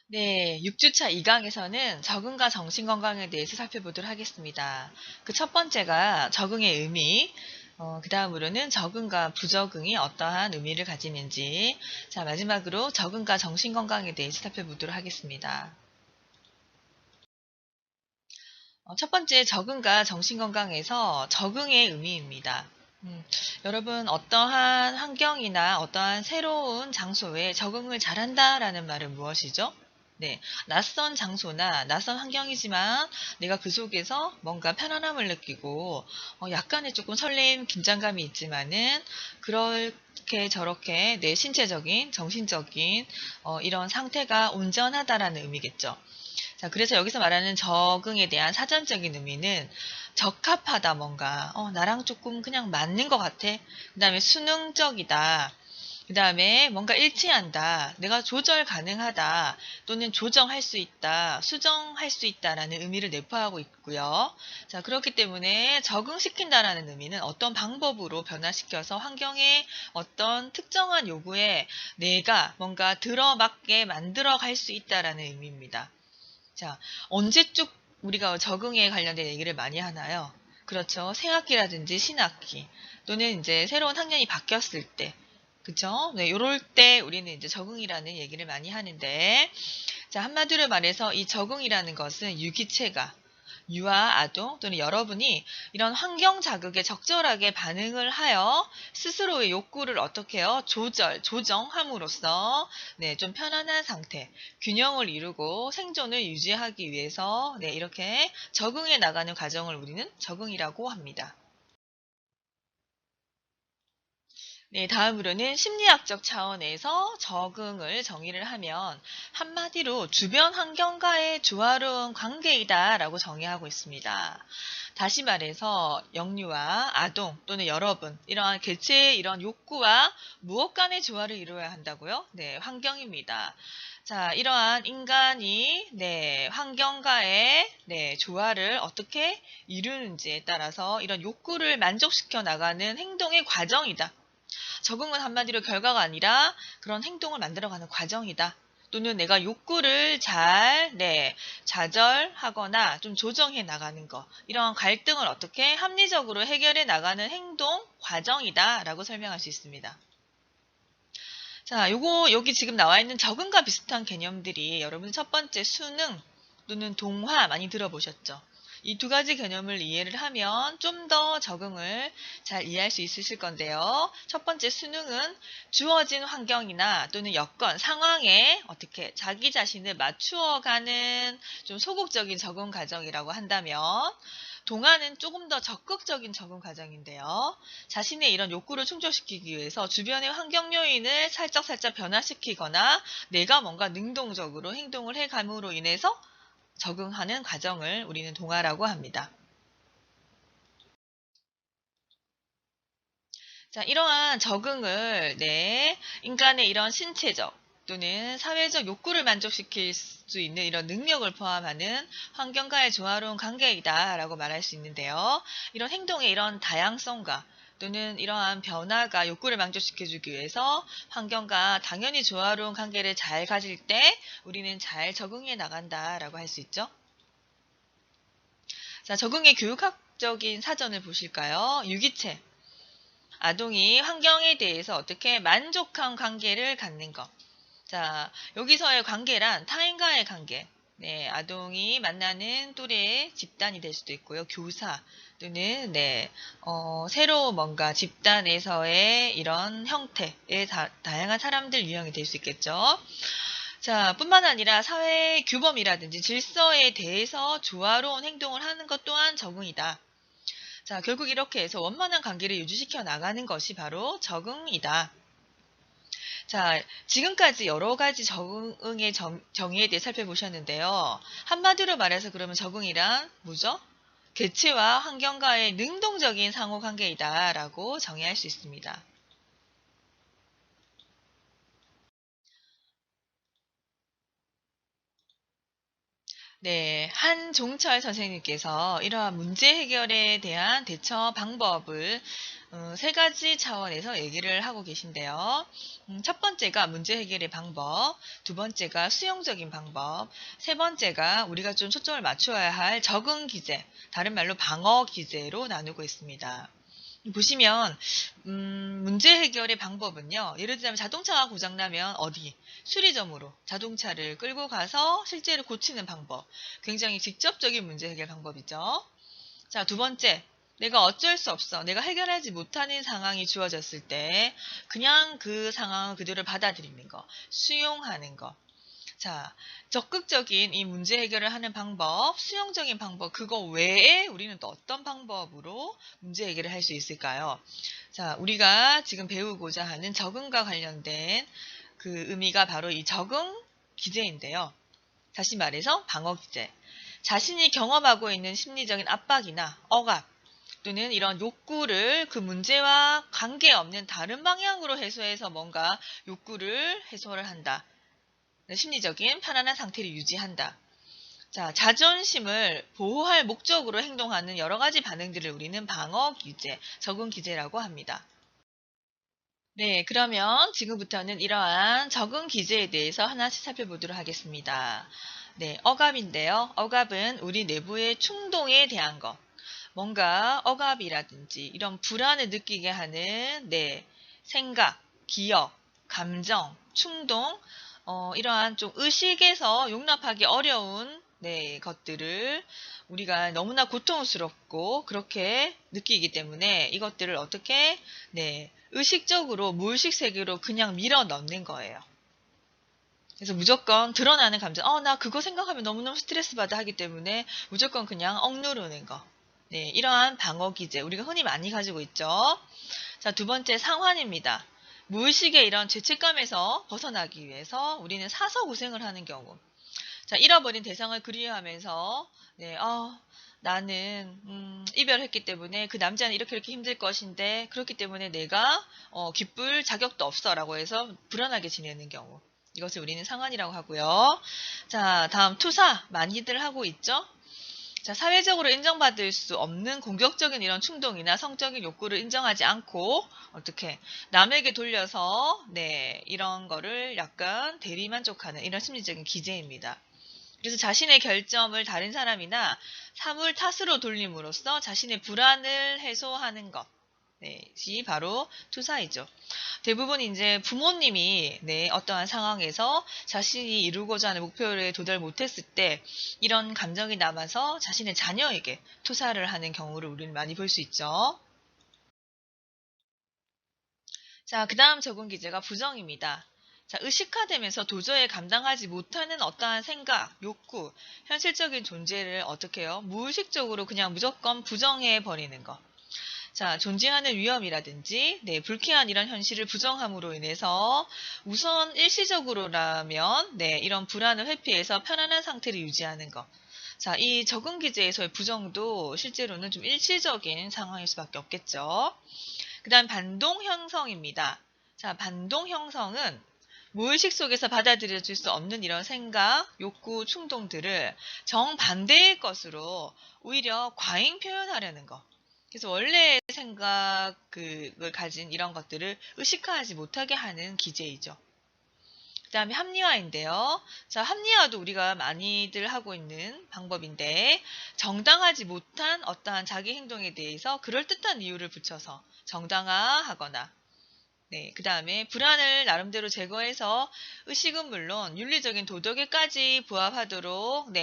네, 6주차 2강에서는 적응과 정신건강에 대해서 살펴보도록 하겠습니다. 그 첫 번째가 적응의 의미, 그 다음으로는 적응과 부적응이 어떠한 의미를 가지는지, 자, 마지막으로 적응과 정신건강에 대해서 살펴보도록 하겠습니다. 첫 번째, 적응과 정신건강에서 적응의 의미입니다. 음, 여러분, 어떠한 환경이나 어떠한 새로운 장소에 적응을 잘한다라는 말은 무엇이죠? 네, 낯선 장소나 낯선 환경이지만 내가 그 속에서 뭔가 편안함을 느끼고 약간의 조금 설렘, 긴장감이 있지만은 그렇게 저렇게 내 신체적인, 정신적인 이런 상태가 온전하다라는 의미겠죠. 자, 그래서 여기서 말하는 적응에 대한 사전적인 의미는 적합하다, 뭔가. 나랑 조금 그냥 맞는 것 같아. 그 다음에 수능적이다. 그 다음에 뭔가 일치한다. 내가 조절 가능하다. 또는 조정할 수 있다. 수정할 수 있다라는 의미를 내포하고 있고요. 자, 그렇기 때문에 적응시킨다라는 의미는 어떤 방법으로 변화시켜서 환경의 어떤 특정한 요구에 내가 뭔가 들어맞게 만들어 갈 수 있다라는 의미입니다. 자, 언제쯤 우리가 적응에 관련된 얘기를 많이 하나요? 그렇죠. 새학기라든지 신학기 또는 이제 새로운 학년이 바뀌었을 때, 그쵸? 네, 요럴 때 우리는 이제 적응이라는 얘기를 많이 하는데, 자, 한마디로 말해서 이 적응이라는 것은 유기체가 유아, 아동 또는 여러분이 이런 환경 자극에 적절하게 반응을 하여 스스로의 욕구를 어떻게 해요? 조정함으로써 네, 좀 편안한 상태, 균형을 이루고 생존을 유지하기 위해서 네, 이렇게 적응해 나가는 과정을 우리는 적응이라고 합니다. 네, 다음으로는 심리학적 차원에서 적응을 정의를 하면 한마디로 주변 환경과의 조화로운 관계이다라고 정의하고 있습니다. 다시 말해서 영유아, 아동 또는 여러분 이러한 개체의 이런 욕구와 무엇 간의 조화를 이루어야 한다고요? 네, 환경입니다. 자, 이러한 인간이 네, 환경과의 네, 조화를 어떻게 이루는지에 따라서 이런 욕구를 만족시켜 나가는 행동의 과정이다. 적응은 한마디로 결과가 아니라 그런 행동을 만들어가는 과정이다. 또는 내가 욕구를 잘, 네, 좌절하거나 좀 조정해 나가는 거. 이런 갈등을 어떻게 합리적으로 해결해 나가는 행동 과정이다. 라고 설명할 수 있습니다. 자, 여기 지금 나와 있는 적응과 비슷한 개념들이 여러분 첫 번째 수능 또는 동화 많이 들어보셨죠? 이 두 가지 개념을 이해를 하면 좀 더 적응을 잘 이해할 수 있으실 건데요. 첫 번째 수능은 주어진 환경이나 또는 여건, 상황에 어떻게 자기 자신을 맞추어가는 좀 소극적인 적응 과정이라고 한다면 동화는 조금 더 적극적인 적응 과정인데요. 자신의 이런 욕구를 충족시키기 위해서 주변의 환경 요인을 살짝살짝 변화시키거나 내가 뭔가 능동적으로 행동을 해감으로 인해서 적응하는 과정을 우리는 동화라고 합니다. 자, 이러한 적응을 네, 인간의 이런 신체적 또는 사회적 욕구를 만족시킬 수 있는 이런 능력을 포함하는 환경과의 조화로운 관계이다라고 말할 수 있는데요. 이런 행동의 이런 다양성과 또는 이러한 변화가 욕구를 만족시켜주기 위해서 환경과 당연히 조화로운 관계를 잘 가질 때 우리는 잘 적응해 나간다라고 할 수 있죠. 자, 적응의 교육학적인 사전을 보실까요? 유기체. 아동이 환경에 대해서 어떻게 만족한 관계를 갖는 것. 자, 여기서의 관계란 타인과의 관계. 네, 아동이 만나는 또래 집단이 될 수도 있고요. 교사 또는 네, 새로 뭔가 집단에서의 이런 형태의 다양한 사람들 유형이 될 수 있겠죠. 자, 뿐만 아니라 사회 규범이라든지 질서에 대해서 조화로운 행동을 하는 것 또한 적응이다. 자, 결국 이렇게 해서 원만한 관계를 유지시켜 나가는 것이 바로 적응이다. 자, 지금까지 여러 가지 적응의 정의에 대해 살펴보셨는데요. 한마디로 말해서 그러면 적응이란 뭐죠? 개체와 환경과의 능동적인 상호관계이다라고 정의할 수 있습니다. 네, 한종철 선생님께서 이러한 문제 해결에 대한 대처 방법을 세 가지 차원에서 얘기를 하고 계신데요. 첫 번째가 문제 해결의 방법, 두 번째가 수용적인 방법, 세 번째가 우리가 좀 초점을 맞춰야 할 적응 기제, 다른 말로 방어 기제로 나누고 있습니다. 보시면 문제 해결의 방법은요. 예를 들자면 자동차가 고장나면 어디? 수리점으로 자동차를 끌고 가서 실제로 고치는 방법. 굉장히 직접적인 문제 해결 방법이죠. 자, 두 번째. 내가 어쩔 수 없어. 내가 해결하지 못하는 상황이 주어졌을 때 그냥 그 상황을 그대로 받아들이는 거. 수용하는 거. 자, 적극적인 이 문제 해결을 하는 방법, 수용적인 방법, 그거 외에 우리는 또 어떤 방법으로 문제 해결을 할 수 있을까요? 자, 우리가 지금 배우고자 하는 적응과 관련된 그 의미가 바로 이 적응 기제인데요. 다시 말해서 방어 기제. 자신이 경험하고 있는 심리적인 압박이나 억압 또는 이런 욕구를 그 문제와 관계없는 다른 방향으로 해소해서 뭔가 욕구를 해소를 한다. 심리적인 편안한 상태를 유지한다. 자, 자존심을 보호할 목적으로 행동하는 여러 가지 반응들을 우리는 방어 기제, 적응 기제라고 합니다. 네, 그러면 지금부터는 이러한 적응 기제에 대해서 하나씩 살펴보도록 하겠습니다. 네, 억압인데요. 억압은 우리 내부의 충동에 대한 것. 뭔가 억압이라든지 이런 불안을 느끼게 하는 생각, 기억, 감정, 충동, 이러한 좀 의식에서 용납하기 어려운 것들을 우리가 너무나 고통스럽고 그렇게 느끼기 때문에 이것들을 어떻게 의식적으로 무의식 세계로 그냥 밀어 넣는 거예요. 그래서 무조건 드러나는 감정, 나 그거 생각하면 너무너무 스트레스 받아 하기 때문에 무조건 그냥 억누르는 거. 네, 이러한 방어 기제 우리가 흔히 많이 가지고 있죠. 자, 두 번째 상환입니다. 무의식의 이런 죄책감에서 벗어나기 위해서 우리는 사서 고생을 하는 경우. 자, 잃어버린 대상을 그리워하면서 나는 이별했기 때문에 그 남자는 이렇게 힘들 것인데 그렇기 때문에 내가 기쁠 자격도 없어라고 해서 불안하게 지내는 경우. 이것을 우리는 상환이라고 하고요. 자, 다음 투사 많이들 하고 있죠. 자, 사회적으로 인정받을 수 없는 공격적인 이런 충동이나 성적인 욕구를 인정하지 않고 어떻게 남에게 돌려서 이런 거를 약간 대리만족하는 이런 심리적인 기제입니다. 그래서 자신의 결점을 다른 사람이나 사물 탓으로 돌림으로써 자신의 불안을 해소하는 것이 바로 투사이죠. 대부분 이제 부모님이 어떠한 상황에서 자신이 이루고자 하는 목표를 도달 못했을 때 이런 감정이 남아서 자신의 자녀에게 투사를 하는 경우를 우리는 많이 볼 수 있죠. 자, 그 다음 적응 기제가 부정입니다. 자, 의식화되면서 도저히 감당하지 못하는 어떠한 생각, 욕구, 현실적인 존재를 어떻게 해요? 무의식적으로 그냥 무조건 부정해 버리는 거. 자, 존재하는 위험이라든지, 불쾌한 이런 현실을 부정함으로 인해서 우선 일시적으로라면, 이런 불안을 회피해서 편안한 상태를 유지하는 것. 자, 이 적응 기제에서의 부정도 실제로는 좀 일시적인 상황일 수밖에 없겠죠. 그 다음 반동 형성입니다. 자, 반동 형성은 무의식 속에서 받아들여질 수 없는 이런 생각, 욕구, 충동들을 정반대의 것으로 오히려 과잉 표현하려는 것. 그래서 원래의 생각, 그걸 가진 이런 것들을 의식화하지 못하게 하는 기제이죠. 그 다음에 합리화인데요. 자, 합리화도 우리가 많이들 하고 있는 방법인데, 정당하지 못한 어떠한 자기 행동에 대해서 그럴듯한 이유를 붙여서 정당화하거나, 그 다음에 불안을 나름대로 제거해서 의식은 물론 윤리적인 도덕에까지 부합하도록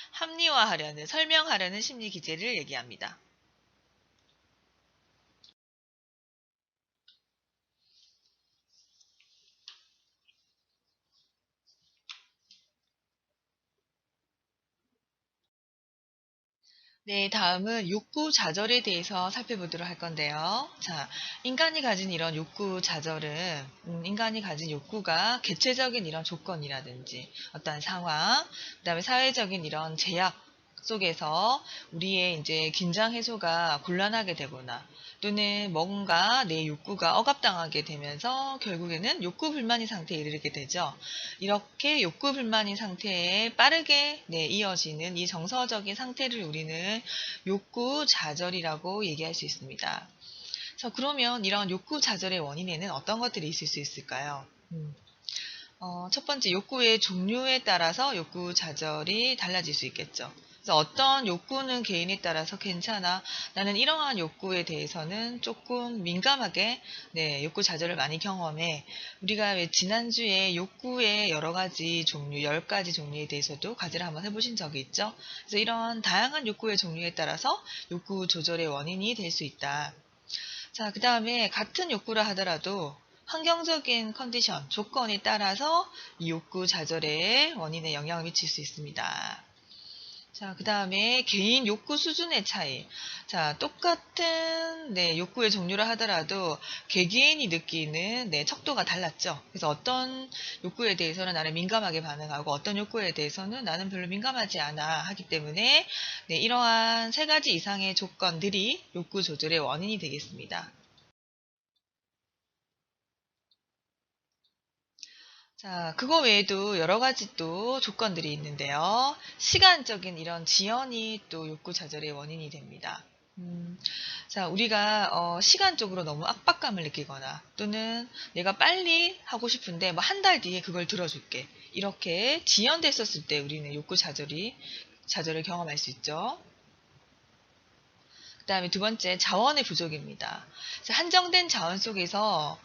합리화하려는, 설명하려는 심리 기제를 얘기합니다. 네, 다음은 욕구 좌절에 대해서 살펴보도록 할 건데요. 자, 인간이 가진 이런 욕구 좌절은 인간이 가진 욕구가 개체적인 이런 조건이라든지 어떠한 상황, 그다음에 사회적인 이런 제약 속에서 우리의 이제 긴장 해소가 곤란하게 되거나 또는 뭔가 내 욕구가 억압당하게 되면서 결국에는 욕구 불만인 상태에 이르게 되죠. 이렇게 욕구 불만인 상태에 빠르게 이어지는 이 정서적인 상태를 우리는 욕구 좌절이라고 얘기할 수 있습니다. 자, 그러면 이런 욕구 좌절의 원인에는 어떤 것들이 있을 수 있을까요? 첫 번째 욕구의 종류에 따라서 욕구 좌절이 달라질 수 있겠죠. 그래서 어떤 욕구는 개인에 따라서 괜찮아. 나는 이러한 욕구에 대해서는 조금 민감하게 욕구 좌절을 많이 경험해. 우리가 왜 지난주에 욕구의 여러 가지 종류, 10가지 종류에 대해서도 과제를 한번 해보신 적이 있죠. 그래서 이런 다양한 욕구의 종류에 따라서 욕구 조절의 원인이 될 수 있다. 자, 그 다음에 같은 욕구라 하더라도 환경적인 컨디션, 조건에 따라서 이 욕구 좌절의 원인에 영향을 미칠 수 있습니다. 자, 그 다음에 개인 욕구 수준의 차이. 자, 똑같은 욕구의 종류라 하더라도 개개인이 느끼는 척도가 달랐죠. 그래서 어떤 욕구에 대해서는 나는 민감하게 반응하고 어떤 욕구에 대해서는 나는 별로 민감하지 않아 하기 때문에 이러한 3가지 이상의 조건들이 욕구 조절의 원인이 되겠습니다. 자, 그거 외에도 여러 가지 또 조건들이 있는데요. 시간적인 이런 지연이 또 욕구 좌절의 원인이 됩니다. 자, 우리가 시간적으로 너무 압박감을 느끼거나 또는 내가 빨리 하고 싶은데 뭐 한 달 뒤에 그걸 들어줄게. 이렇게 지연됐었을 때 우리는 욕구 좌절을 경험할 수 있죠. 그 다음에 두 번째, 자원의 부족입니다. 한정된 자원 속에서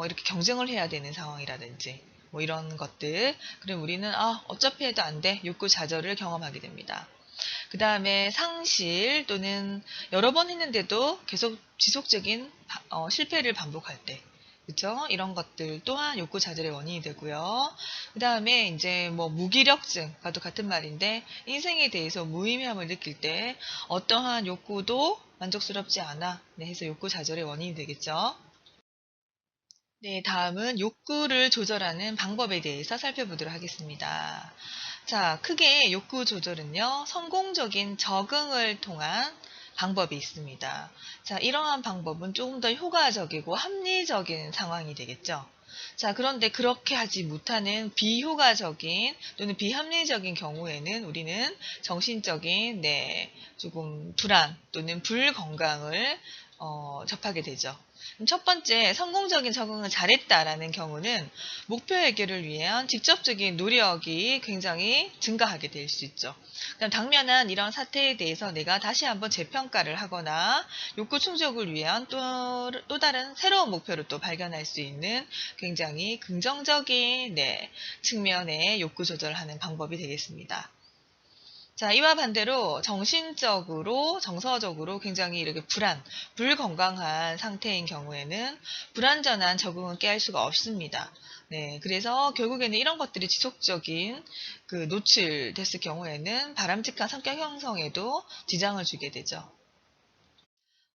이렇게 경쟁을 해야 되는 상황이라든지 뭐 이런 것들. 그럼 우리는 어차피 해도 안 돼. 욕구 좌절을 경험하게 됩니다. 그 다음에 상실 또는 여러 번 했는데도 계속 지속적인 실패를 반복할 때. 그쵸? 이런 것들 또한 욕구 좌절의 원인이 되고요. 그 다음에 이제 뭐 무기력증과도 같은 말인데 인생에 대해서 무의미함을 느낄 때 어떠한 욕구도 만족스럽지 않아 해서 욕구 좌절의 원인이 되겠죠. 네, 다음은 욕구를 조절하는 방법에 대해서 살펴보도록 하겠습니다. 자, 크게 욕구 조절은요, 성공적인 적응을 통한 방법이 있습니다. 자, 이러한 방법은 조금 더 효과적이고 합리적인 상황이 되겠죠. 자, 그런데 그렇게 하지 못하는 비효과적인 또는 비합리적인 경우에는 우리는 정신적인 조금 불안 또는 불건강을 접하게 되죠. 첫 번째, 성공적인 적응을 잘했다라는 경우는 목표 해결을 위한 직접적인 노력이 굉장히 증가하게 될 수 있죠. 그다음 당면한 이런 사태에 대해서 내가 다시 한번 재평가를 하거나 욕구 충족을 위한 또 다른 새로운 목표를 또 발견할 수 있는 굉장히 긍정적인 측면의 욕구 조절하는 방법이 되겠습니다. 자, 이와 반대로 정신적으로, 정서적으로 굉장히 이렇게 불건강한 상태인 경우에는 불완전한 적응은 깨할 수가 없습니다. 네, 그래서 결국에는 이런 것들이 지속적인 노출됐을 경우에는 바람직한 성격 형성에도 지장을 주게 되죠.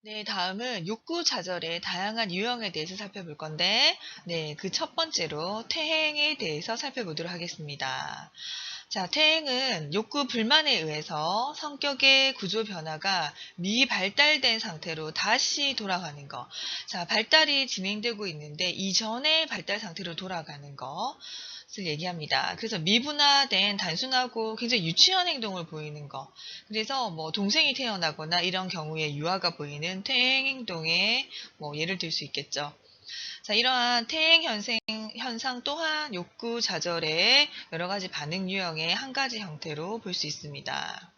네, 다음은 욕구 좌절의 다양한 유형에 대해서 살펴볼 건데, 그 첫 번째로 퇴행에 대해서 살펴보도록 하겠습니다. 자, 퇴행은 욕구 불만에 의해서 성격의 구조 변화가 미발달된 상태로 다시 돌아가는 거. 자, 발달이 진행되고 있는데 이전의 발달 상태로 돌아가는 것을 얘기합니다. 그래서 미분화된 단순하고 굉장히 유치한 행동을 보이는 거. 그래서 뭐 동생이 태어나거나 이런 경우에 유아가 보이는 퇴행 행동에 뭐 예를 들 수 있겠죠. 자, 이러한 퇴행 현상 또한 욕구 좌절의 여러 가지 반응 유형의 한 가지 형태로 볼 수 있습니다.